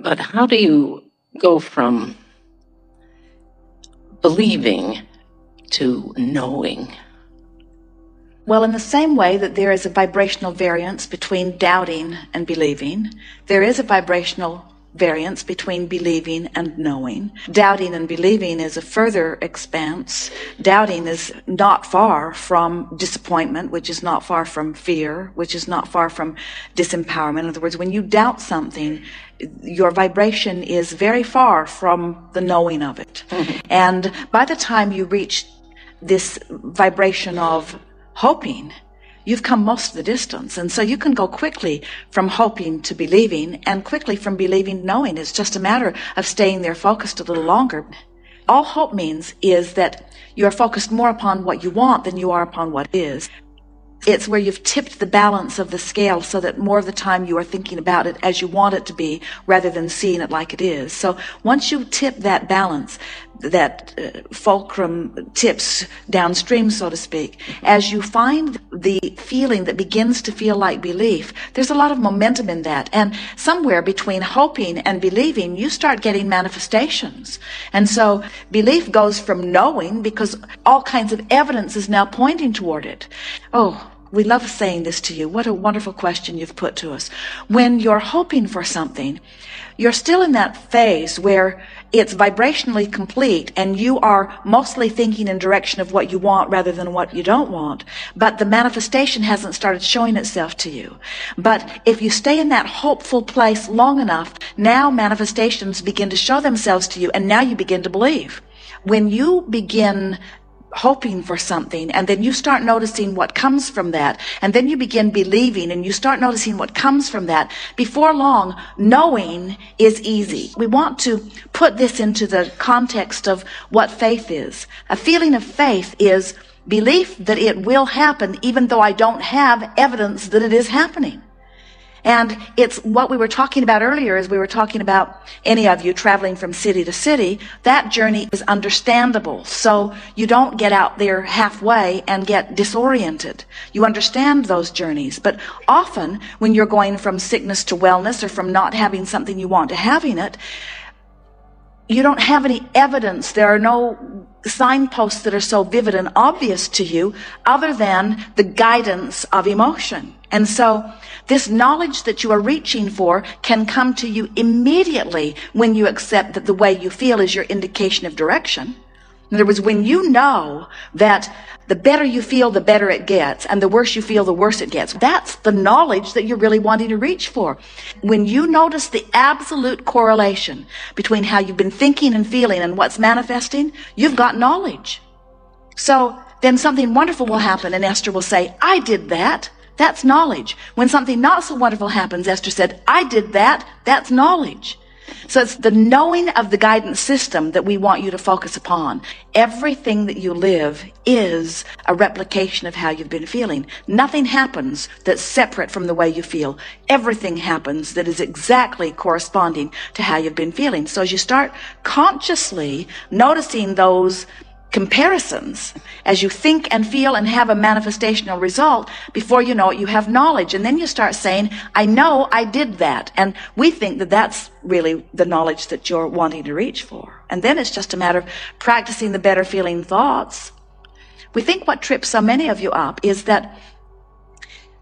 But how do you go from believing to knowing? Well, in the same way that there is a vibrational variance between doubting and believing, there is a vibrational variance between believing and knowing. Doubting and believing is a further expanse. Doubting is not far from disappointment, which is not far from fear, which is not far from disempowerment. In other words, when you doubt something, your vibration is very far from the knowing of it. And by the time you reach this vibration of hoping, you've come most of the distance. And so you can go quickly from hoping to believing, and quickly from believing to knowing. It's just a matter of staying there focused a little longer. All hope means is that you are focused more upon what you want than you are upon what is. It's where you've tipped the balance of the scale so that more of the time you are thinking about it as you want it to be rather than seeing it like it is. So once you tip that balance, that fulcrum tips downstream, so to speak, as you find the feeling that begins to feel like belief, there's a lot of momentum in that. And somewhere between hoping and believing, you start getting manifestations. And so belief goes from knowing because all kinds of evidence is now pointing toward it. Oh, we love saying this to you. What a wonderful question you've put to us. When you're hoping for something, you're still in that phase where it's vibrationally complete and you are mostly thinking in direction of what you want rather than what you don't want. But the manifestation hasn't started showing itself to you. But if you stay in that hopeful place long enough, now manifestations begin to show themselves to you, and now you begin to believe. When you begin hoping for something, and then you start noticing what comes from that, and then you begin believing, and you start noticing what comes from that, before long, knowing is easy. We want to put this into the context of what faith is. A feeling of faith is belief that it will happen even though I don't have evidence that it is happening. And it's what we were talking about earlier, as we were talking about any of you traveling from city to city. That journey is understandable. So you don't get out there halfway and get disoriented. You understand those journeys. But often when you're going from sickness to wellness, or from not having something you want to having it, you don't have any evidence. There are no signposts that are so vivid and obvious to you other than the guidance of emotion. And so this knowledge that you are reaching for can come to you immediately when you accept that the way you feel is your indication of direction. In other words, when you know that the better you feel, the better it gets, and the worse you feel, the worse it gets, that's the knowledge that you're really wanting to reach for. When you notice the absolute correlation between how you've been thinking and feeling and what's manifesting, you've got knowledge. So then something wonderful will happen, and Esther will say, I did that. That's knowledge. When something not so wonderful happens, Esther said, I did that. That's knowledge. So it's the knowing of the guidance system that we want you to focus upon. Everything that you live is a replication of how you've been feeling. Nothing happens that's separate from the way you feel. Everything happens that is exactly corresponding to how you've been feeling. So as you start consciously noticing those comparisons, as you think and feel and have a manifestational result, before you know it, you have knowledge. And then you start saying, I know I did that. And we think that that's really the knowledge that you're wanting to reach for. And then it's just a matter of practicing the better feeling thoughts. We think what trips so many of you up is that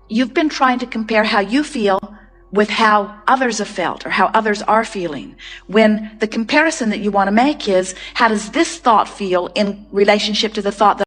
you've been trying to compare how you feel with how others have felt or how others are feeling, when the comparison that you want to make is, how does this thought feel in relationship to the thought that